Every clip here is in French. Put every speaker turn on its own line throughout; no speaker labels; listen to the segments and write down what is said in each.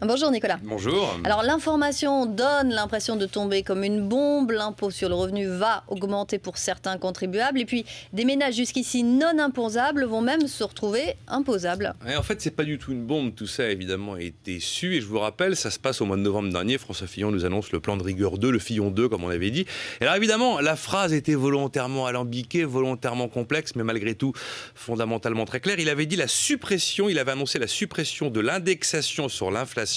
Bonjour Nicolas.
Bonjour.
Alors l'information donne l'impression de tomber comme une bombe. L'impôt sur le revenu va augmenter pour certains contribuables. Et puis des ménages jusqu'ici non imposables vont même se retrouver imposables.
Et en fait, c'est pas du tout une bombe. Tout ça, évidemment, a été su. Et je vous rappelle, ça se passe au mois de novembre dernier. François Fillon nous annonce le plan de rigueur 2, le Fillon 2, comme on avait dit. Et alors évidemment, la phrase était volontairement alambiquée, volontairement complexe, mais malgré tout fondamentalement très claire. Il avait dit il avait annoncé la suppression de l'indexation sur l'inflation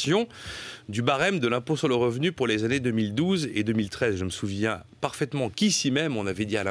du barème de l'impôt sur le revenu pour les années 2012 et 2013. Je me souviens parfaitement qu'ici même, on avait dit à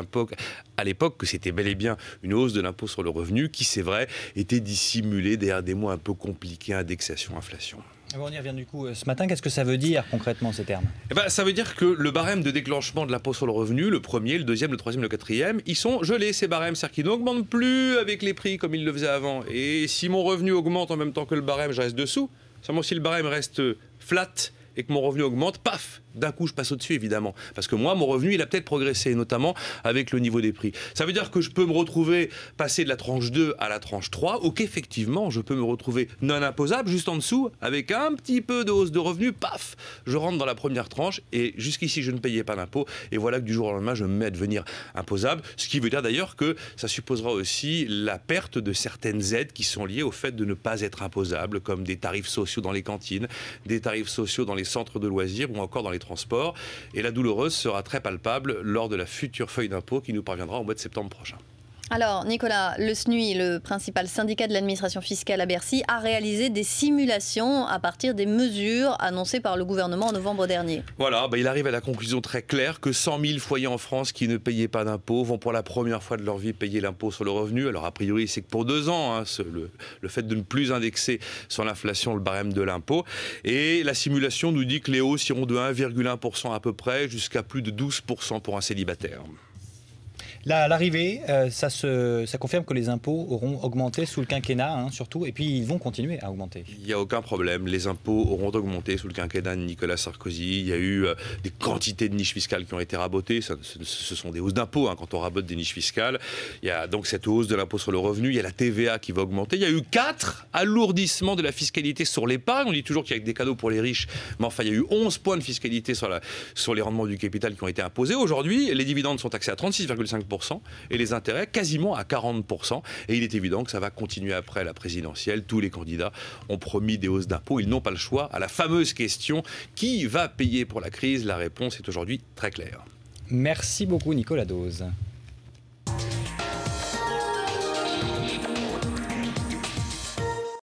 l'époque que c'était bel et bien une hausse de l'impôt sur le revenu qui, c'est vrai, était dissimulée derrière des mots un peu compliqués, indexation, inflation.
On y revient du coup ce matin. Qu'est-ce que ça veut dire concrètement ces termes ?
Ça veut dire que le barème de déclenchement de l'impôt sur le revenu, le premier, le deuxième, le troisième, le quatrième, ils sont gelés ces barèmes, c'est-à-dire qu'ils n'augmentent plus avec les prix comme ils le faisaient avant. Et si mon revenu augmente en même temps que le barème, je reste dessous. Seulement si le barème reste flat et que mon revenu augmente, paf, d'un coup je passe au-dessus évidemment. Parce que moi, mon revenu, il a peut-être progressé, notamment avec le niveau des prix. Ça veut dire que je peux me retrouver, passer de la tranche 2 à la tranche 3, ou qu'effectivement, je peux me retrouver non imposable, juste en dessous, avec un petit peu de hausse de revenu, paf, je rentre dans la première tranche, et jusqu'ici, je ne payais pas d'impôt, et voilà que du jour au lendemain, je me mets à devenir imposable. Ce qui veut dire d'ailleurs que ça supposera aussi la perte de certaines aides qui sont liées au fait de ne pas être imposable, comme des tarifs sociaux dans les cantines, des tarifs sociaux dans les centres de loisirs, ou encore dans les transports. Et la douloureuse sera très palpable lors de la future feuille d'impôt qui nous parviendra au mois de septembre prochain.
Alors Nicolas, le SNUI, le principal syndicat de l'administration fiscale à Bercy, a réalisé des simulations à partir des mesures annoncées par le gouvernement en novembre dernier.
Voilà, il arrive à la conclusion très claire que 100 000 foyers en France qui ne payaient pas d'impôts vont pour la première fois de leur vie payer l'impôt sur le revenu. Alors a priori c'est que pour 2 ans, le fait de ne plus indexer sur l'inflation le barème de l'impôt. Et la simulation nous dit que les hausses iront de 1,1% à peu près jusqu'à plus de 12% pour un célibataire.
L'arrivée, ça confirme que les impôts auront augmenté sous le quinquennat, surtout, et puis ils vont continuer à augmenter.
Il n'y a aucun problème, les impôts auront augmenté sous le quinquennat de Nicolas Sarkozy. Il y a eu des quantités de niches fiscales qui ont été rabotées. Ce sont des hausses d'impôts quand on rabote des niches fiscales. Il y a donc cette hausse de l'impôt sur le revenu, il y a la TVA qui va augmenter. Il y a eu 4 alourdissements de la fiscalité sur l'épargne. On dit toujours qu'il y a des cadeaux pour les riches, mais enfin il y a eu 11 points de fiscalité sur les rendements du capital qui ont été imposés. Aujourd'hui, les dividendes sont taxés à 36,5%. Et les intérêts quasiment à 40%. Et il est évident que ça va continuer après la présidentielle. Tous les candidats ont promis des hausses d'impôts. Ils n'ont pas le choix. À la fameuse question, qui va payer pour la crise? La réponse est aujourd'hui très claire.
Merci beaucoup Nicolas Dose.